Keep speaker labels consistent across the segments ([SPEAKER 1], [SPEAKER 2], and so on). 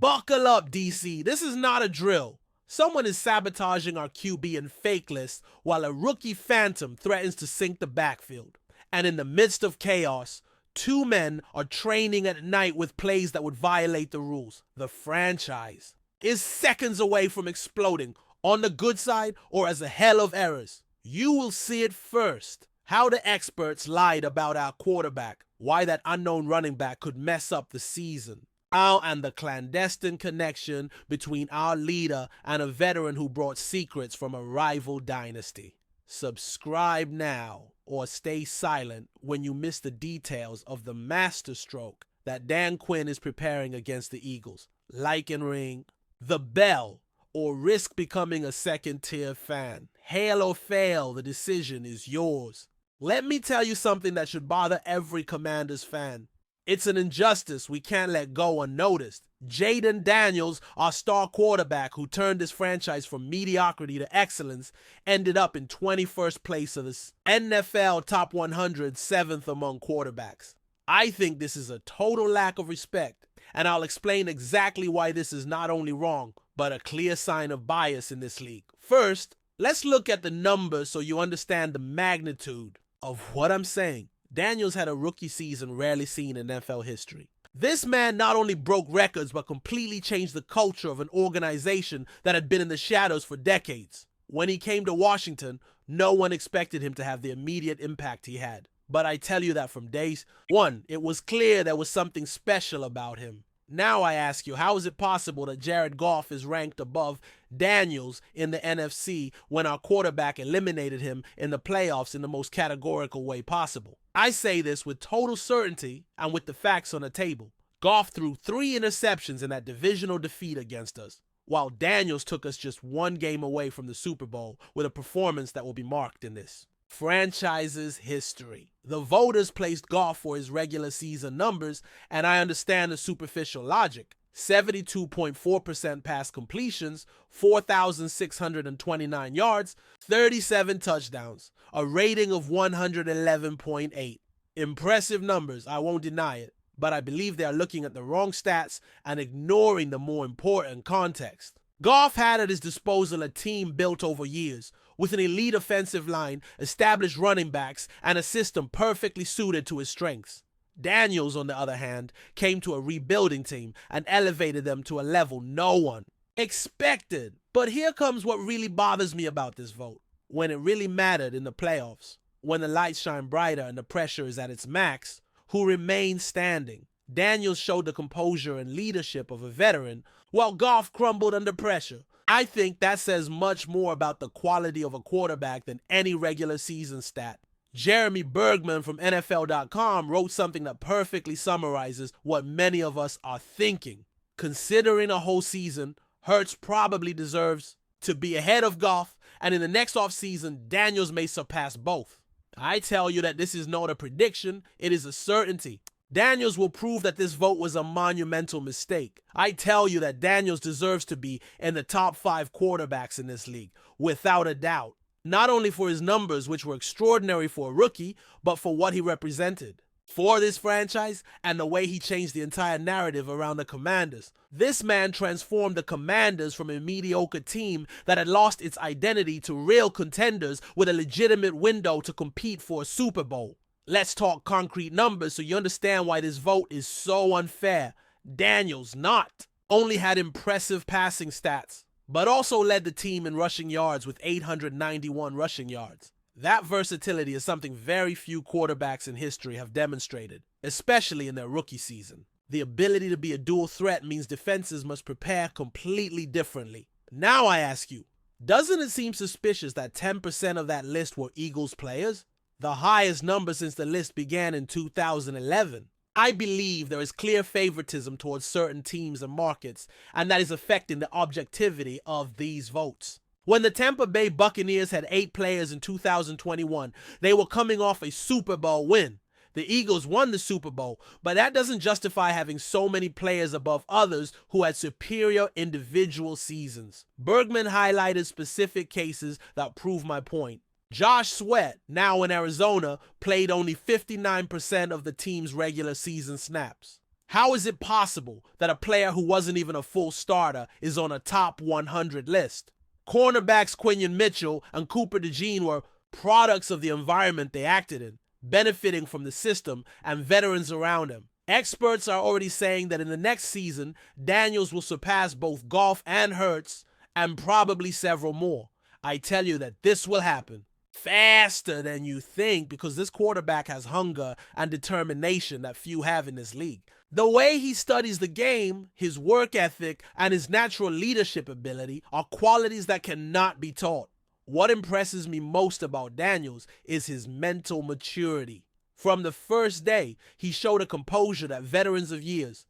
[SPEAKER 1] Buckle up, DC. This is not a drill. Someone is sabotaging our QB and fake list while a rookie phantom threatens to sink the backfield. And in the midst of chaos, two men are training at night with plays that would violate the rules. The franchise is seconds away from exploding, on the good side or as a hell of errors. You will see it first. How the experts lied about our quarterback, why that unknown running back could mess up the season. And the clandestine connection between our leader and a veteran who brought secrets from a rival dynasty. Subscribe now or stay silent when you miss the details of the masterstroke that Dan Quinn is preparing against the Eagles. Like and ring the bell or risk becoming a second-tier fan. Hail or fail, the decision is yours. Let me tell you something that should bother every Commanders fan. It's an injustice we can't let go unnoticed. Jayden Daniels, our star quarterback who turned this franchise from mediocrity to excellence, ended up in 21st place of the NFL Top 100, 7th among quarterbacks. I think this is a total lack of respect, and I'll explain exactly why this is not only wrong, but a clear sign of bias in this league. First, let's look at the numbers so you understand the magnitude of what I'm saying. Daniels had a rookie season rarely seen in NFL history. This man not only broke records but completely changed the culture of an organization that had been in the shadows for decades. When he came to Washington, no one expected him to have the immediate impact he had. But I tell you that from day one, it was clear there was something special about him. Now I ask you, how is it possible that Jared Goff is ranked above Daniels in the NFC when our quarterback eliminated him in the playoffs in the most categorical way possible? I say this with total certainty and with the facts on the table. Goff threw 3 interceptions in that divisional defeat against us, while Daniels took us just 1 game away from the Super Bowl with a performance that will be marked in this franchise's history. The voters placed Goff for his regular season numbers, and I understand the superficial logic. 72.4% pass completions, 4,629 yards, 37 touchdowns, a rating of 111.8. Impressive numbers, I won't deny it, but I believe they are looking at the wrong stats and ignoring the more important context. Goff had at his disposal a team built over years, with an elite offensive line, established running backs, and a system perfectly suited to his strengths. Daniels, on the other hand, came to a rebuilding team and elevated them to a level no one expected. But here comes what really bothers me about this vote. When it really mattered in the playoffs, when the lights shine brighter and the pressure is at its max, who remains standing? Daniels showed the composure and leadership of a veteran, while Goff crumbled under pressure. I think that says much more about the quality of a quarterback than any regular season stat. Jeremy Bergman from NFL.com wrote something that perfectly summarizes what many of us are thinking. Considering a whole season, Hurts probably deserves to be ahead of Goff, and in the next offseason, Daniels may surpass both. I tell you that this is not a prediction, it is a certainty. Daniels will prove that this vote was a monumental mistake. I tell you that Daniels deserves to be in the top 5 quarterbacks in this league, without a doubt. Not only for his numbers, which were extraordinary for a rookie, but for what he represented for this franchise and the way he changed the entire narrative around the Commanders. This man transformed the Commanders from a mediocre team that had lost its identity to real contenders with a legitimate window to compete for a Super Bowl. Let's talk concrete numbers so you understand why this vote is so unfair. Daniels not only had impressive passing stats, but also led the team in rushing yards with 891 rushing yards. That versatility is something very few quarterbacks in history have demonstrated, especially in their rookie season. The ability to be a dual threat means defenses must prepare completely differently. Now I ask you, doesn't it seem suspicious that 10% of that list were Eagles players? The highest number since the list began in 2011. I believe there is clear favoritism towards certain teams and markets, and that is affecting the objectivity of these votes. When the Tampa Bay Buccaneers had 8 players in 2021, they were coming off a Super Bowl win. The Eagles won the Super Bowl, but that doesn't justify having so many players above others who had superior individual seasons. Bergman highlighted specific cases that prove my point. Josh Sweat, now in Arizona, played only 59% of the team's regular season snaps. How is it possible that a player who wasn't even a full starter is on a top 100 list? Cornerbacks Quinion Mitchell and Cooper DeJean were products of the environment they acted in, benefiting from the system and veterans around him. Experts are already saying that in the next season, Daniels will surpass both Goff and Hurts and probably several more. I tell you that this will happen faster than you think because this quarterback has hunger and determination that few have in this league. The way he studies the game, his work ethic, and his natural leadership ability are qualities that cannot be taught. What impresses me most about Daniels is his mental maturity. From the first day, he showed a composure that veterans of years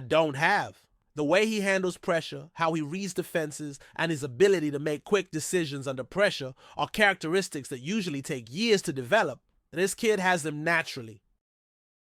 [SPEAKER 1] don't have. The way he handles pressure, how he reads defenses, and his ability to make quick decisions under pressure are characteristics that usually take years to develop. This kid has them naturally.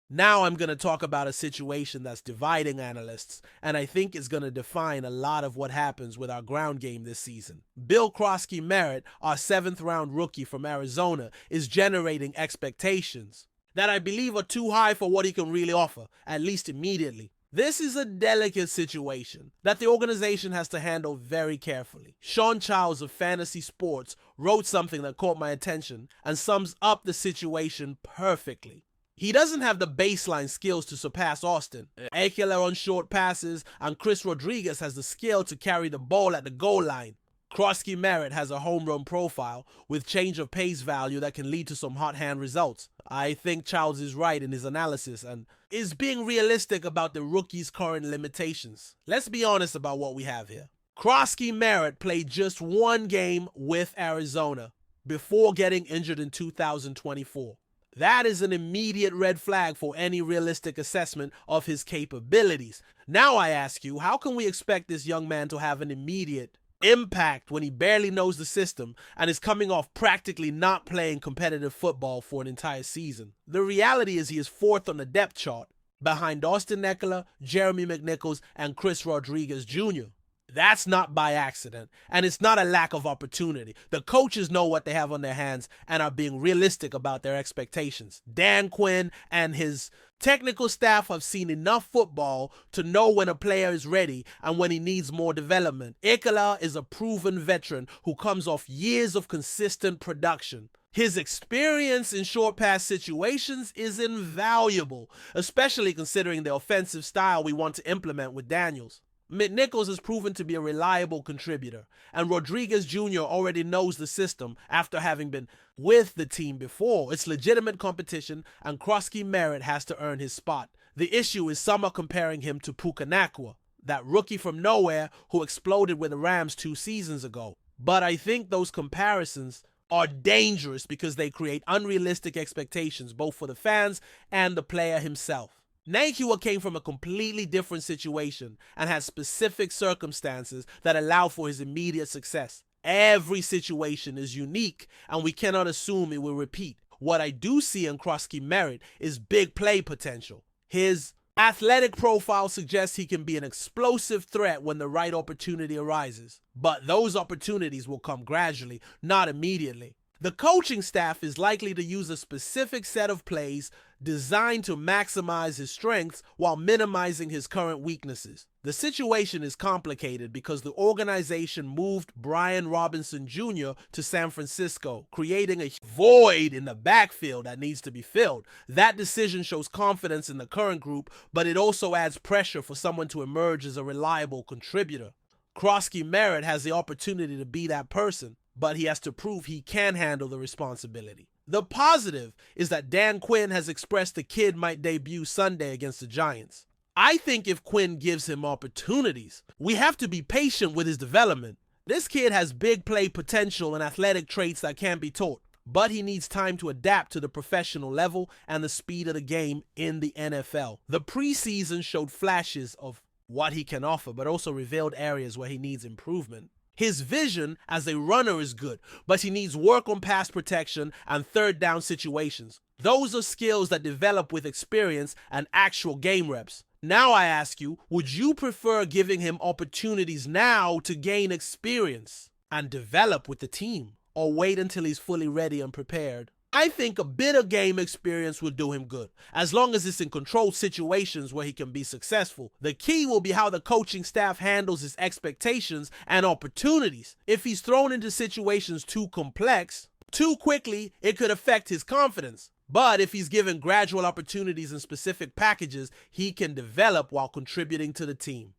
[SPEAKER 1] Now I'm going to talk about a situation that's dividing analysts, and I think is going to define a lot of what happens with our ground game this season. Bill Crosky Merritt, our 7th-round rookie from Arizona, is generating expectations that I believe are too high for what he can really offer, at least immediately. This is a delicate situation that the organization has to handle very carefully. Sean Childs of Fantasy Sports wrote something that caught my attention and sums up the situation perfectly. He doesn't have the baseline skills to surpass Austin, Ekeler on short passes, and Chris Rodriguez has the skill to carry the ball at the goal line. Crosky Merritt has a home run profile with change of pace value that can lead to some hot hand results. I think Childs is right in his analysis and is being realistic about the rookie's current limitations. Let's be honest about what we have here. Crosky Merritt played just one game with Arizona before getting injured in 2024. That is an immediate red flag for any realistic assessment of his capabilities. Now I ask you, how can we expect this young man to have an immediate impact when he barely knows the system and is coming off practically not playing competitive football for an entire season? The reality is he is 4th on the depth chart, behind Austin Ekeler, Jeremy McNichols, and Chris Rodriguez Jr. That's not by accident, and it's not a lack of opportunity. The coaches know what they have on their hands and are being realistic about their expectations. Dan Quinn and his technical staff have seen enough football to know when a player is ready and when he needs more development. Ekeler is a proven veteran who comes off years of consistent production. His experience in short pass situations is invaluable, especially considering the offensive style we want to implement with Daniels. McNichols has proven to be a reliable contributor, and Rodriguez Jr. already knows the system after having been with the team before. It's legitimate competition, and Crosky Merritt has to earn his spot. The issue is some are comparing him to Puka Nacua, that rookie from nowhere who exploded with the Rams 2 seasons ago. But I think those comparisons are dangerous because they create unrealistic expectations both for the fans and the player himself. Nacua came from a completely different situation and has specific circumstances that allow for his immediate success. Every situation is unique and we cannot assume it will repeat. What I do see in Crosky Merritt is big play potential. His athletic profile suggests he can be an explosive threat when the right opportunity arises. But those opportunities will come gradually, not immediately. The coaching staff is likely to use a specific set of plays designed to maximize his strengths while minimizing his current weaknesses. The situation is complicated because the organization moved Brian Robinson Jr. to San Francisco, creating a void in the backfield that needs to be filled. That decision shows confidence in the current group, but it also adds pressure for someone to emerge as a reliable contributor. Crosky Merritt has the opportunity to be that person, but he has to prove he can handle the responsibility. The positive is that Dan Quinn has expressed the kid might debut Sunday against the Giants. I think if Quinn gives him opportunities, we have to be patient with his development. This kid has big play potential and athletic traits that can't be taught, but he needs time to adapt to the professional level and the speed of the game in the NFL. The preseason showed flashes of what he can offer, but also revealed areas where he needs improvement. His vision as a runner is good, but he needs work on pass protection and third down situations. Those are skills that develop with experience and actual game reps. Now I ask you, would you prefer giving him opportunities now to gain experience and develop with the team, or wait until he's fully ready and prepared? I think a bit of game experience will do him good, as long as it's in controlled situations where he can be successful. The key will be how the coaching staff handles his expectations and opportunities. If he's thrown into situations too complex, too quickly, it could affect his confidence. But if he's given gradual opportunities in specific packages, he can develop while contributing to the team.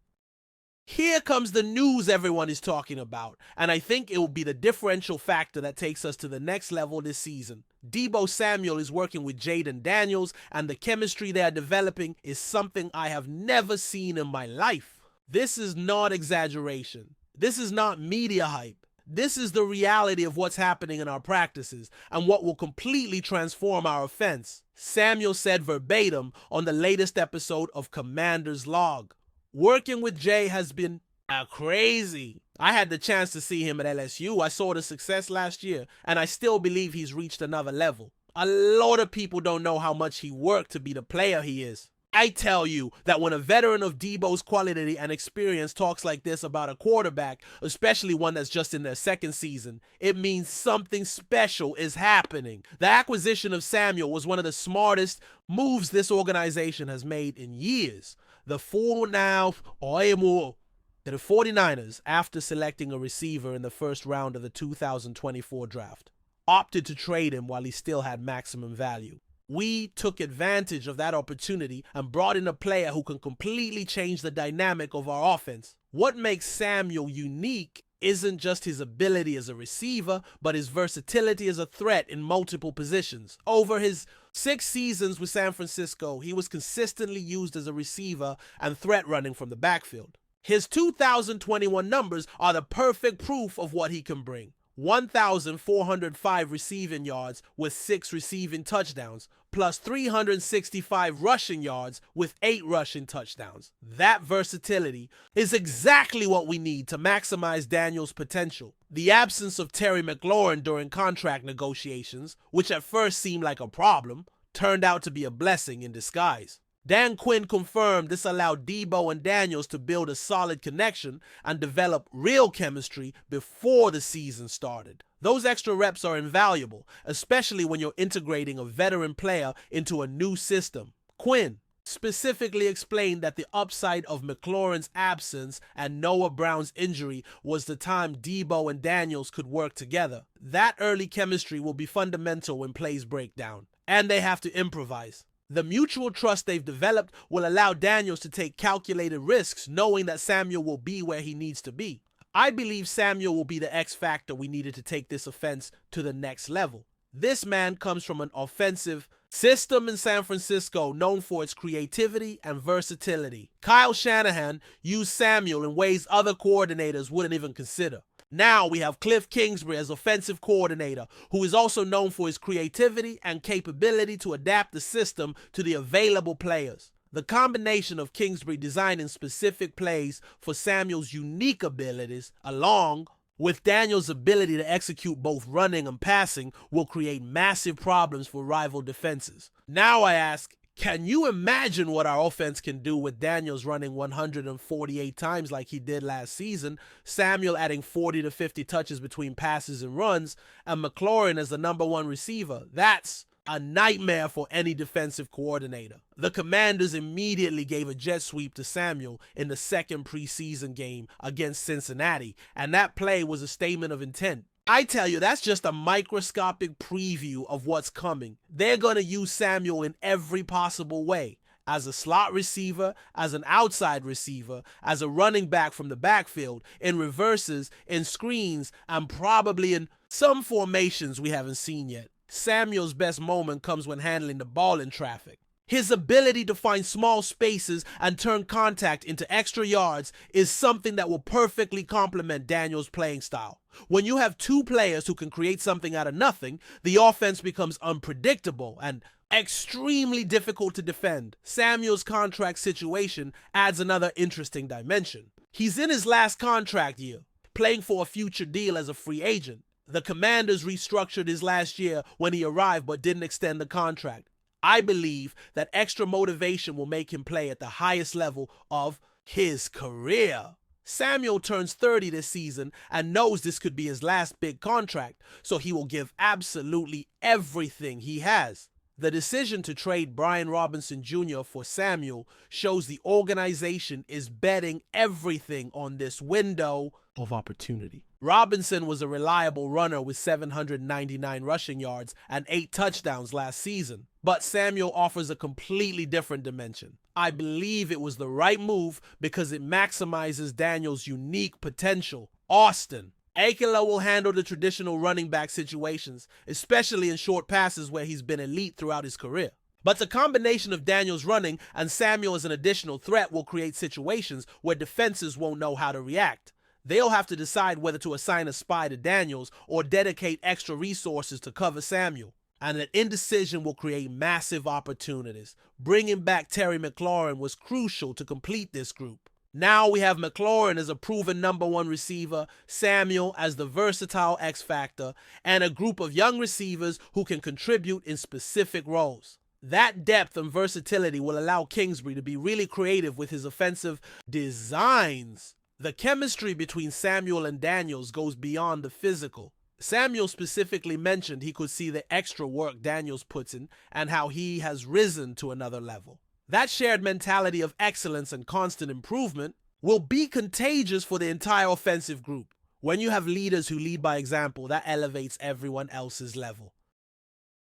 [SPEAKER 1] Here comes the news everyone is talking about, and I think it will be the differential factor that takes us to the next level this season. Deebo Samuel is working with Jayden Daniels, and the chemistry they are developing is something I have never seen in my life. This is not exaggeration. This is not media hype. This is the reality of what's happening in our practices and what will completely transform our offense. Samuel said verbatim on the latest episode of Commander's Log. Working with Jay has been crazy. I had the chance to see him at LSU. I saw the success last year, and I still believe he's reached another level. A lot of people don't know how much he worked to be the player he is. I tell you that when a veteran of Deebo's quality and experience talks like this about a quarterback, especially one that's just in their second season, it means something special is happening. The acquisition of Samuel was one of the smartest moves this organization has made in years. The 49ers, after selecting a receiver in the first round of the 2024 draft, opted to trade him while he still had maximum value. We took advantage of that opportunity and brought in a player who can completely change the dynamic of our offense. What makes Samuel unique isn't just his ability as a receiver, but his versatility as a threat in multiple positions. Over his 6 seasons with San Francisco, he was consistently used as a receiver and threat running from the backfield. His 2021 numbers are the perfect proof of what he can bring. 1,405 receiving yards with 6 receiving touchdowns, plus 365 rushing yards with 8 rushing touchdowns. That versatility is exactly what we need to maximize Daniels' potential. The absence of Terry McLaurin during contract negotiations, which at first seemed like a problem, turned out to be a blessing in disguise. Dan Quinn confirmed this allowed Deebo and Daniels to build a solid connection and develop real chemistry before the season started. Those extra reps are invaluable, especially when you're integrating a veteran player into a new system. Quinn specifically explained that the upside of McLaurin's absence and Noah Brown's injury was the time Deebo and Daniels could work together. That early chemistry will be fundamental when plays break down, and they have to improvise. The mutual trust they've developed will allow Daniels to take calculated risks, knowing that Samuel will be where he needs to be. I believe Samuel will be the X factor we needed to take this offense to the next level. This man comes from an offensive system in San Francisco known for its creativity and versatility. Kyle Shanahan used Samuel in ways other coordinators wouldn't even consider. Now we have Cliff Kingsbury as offensive coordinator, who is also known for his creativity and capability to adapt the system to the available players. The combination of Kingsbury designing specific plays for Samuel's unique abilities, along with Daniels' ability to execute both running and passing, will create massive problems for rival defenses. Now I ask, can you imagine what our offense can do with Daniels running 148 times like he did last season, Samuel adding 40 to 50 touches between passes and runs, and McLaurin as the number 1 receiver? That's a nightmare for any defensive coordinator. The Commanders immediately gave a jet sweep to Samuel in the second preseason game against Cincinnati, and that play was a statement of intent. I tell you, that's just a microscopic preview of what's coming. They're going to use Samuel in every possible way. As a slot receiver, as an outside receiver, as a running back from the backfield, in reverses, in screens, and probably in some formations we haven't seen yet. Samuel's best moment comes when handling the ball in traffic. His ability to find small spaces and turn contact into extra yards is something that will perfectly complement Daniels' playing style. When you have 2 players who can create something out of nothing, the offense becomes unpredictable and extremely difficult to defend. Samuel's contract situation adds another interesting dimension. He's in his last contract year, playing for a future deal as a free agent. The Commanders restructured his last year when he arrived but didn't extend the contract. I believe that extra motivation will make him play at the highest level of his career. Samuel turns 30 this season and knows this could be his last big contract, so he will give absolutely everything he has. The decision to trade Brian Robinson Jr. for Samuel shows the organization is betting everything on this window of opportunity. Robinson was a reliable runner with 799 rushing yards and 8 touchdowns last season, but Samuel offers a completely different dimension. I believe it was the right move because it maximizes Daniels' unique potential. Austin. Akela will handle the traditional running back situations, especially in short passes where he's been elite throughout his career. But the combination of Daniels running and Samuel as an additional threat will create situations where defenses won't know how to react. They'll have to decide whether to assign a spy to Daniels or dedicate extra resources to cover Samuel. And that indecision will create massive opportunities. Bringing back Terry McLaurin was crucial to complete this group. Now we have McLaurin as a proven #1 receiver, Samuel as the versatile X factor, and a group of young receivers who can contribute in specific roles. That depth and versatility will allow Kingsbury to be really creative with his offensive designs. The chemistry between Samuel and Daniels goes beyond the physical. Samuel specifically mentioned he could see the extra work Daniels puts in and how he has risen to another level. That shared mentality of excellence and constant improvement will be contagious for the entire offensive group. When you have leaders who lead by example, that elevates everyone else's level.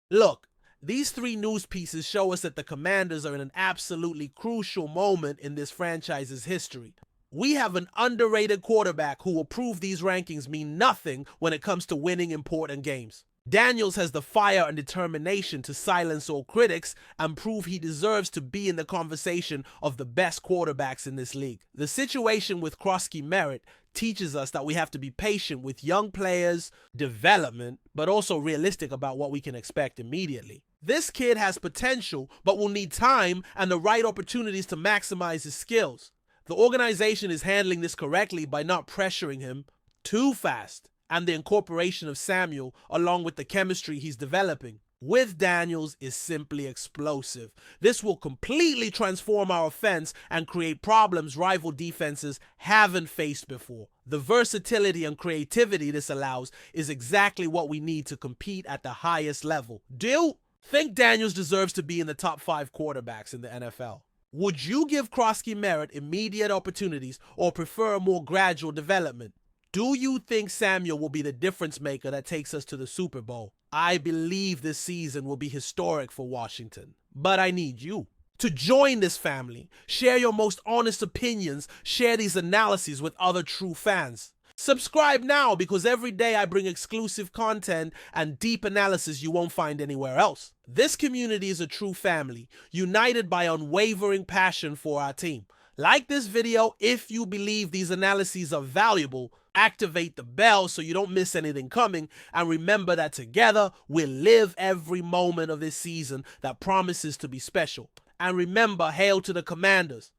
[SPEAKER 1] Look, these 3 news pieces show us that the Commanders are in an absolutely crucial moment in this franchise's history. We have an underrated quarterback who will prove these rankings mean nothing when it comes to winning important games. Daniels has the fire and determination to silence all critics and prove he deserves to be in the conversation of the best quarterbacks in this league. The situation with Crosky Merritt teaches us that we have to be patient with young players' development, but also realistic about what we can expect immediately. This kid has potential, but will need time and the right opportunities to maximize his skills. The organization is handling this correctly by not pressuring him too fast, and the incorporation of Samuel along with the chemistry he's developing with Daniels is simply explosive. This will completely transform our offense and create problems rival defenses haven't faced before. The versatility and creativity this allows is exactly what we need to compete at the highest level. Deal? Think Daniels deserves to be in the top 5 quarterbacks in the NFL. Would you give Crosky Merritt immediate opportunities or prefer a more gradual development? Do you think Samuel will be the difference maker that takes us to the Super Bowl? I believe this season will be historic for Washington, but I need you to join this family. Share your most honest opinions, share these analyses with other true fans. Subscribe now because every day I bring exclusive content and deep analysis you won't find anywhere else. This community is a true family, united by unwavering passion for our team. Like this video if you believe these analyses are valuable. Activate the bell so you don't miss anything coming, and remember that together we'll live every moment of this season that promises to be special. And remember, hail to the Commanders.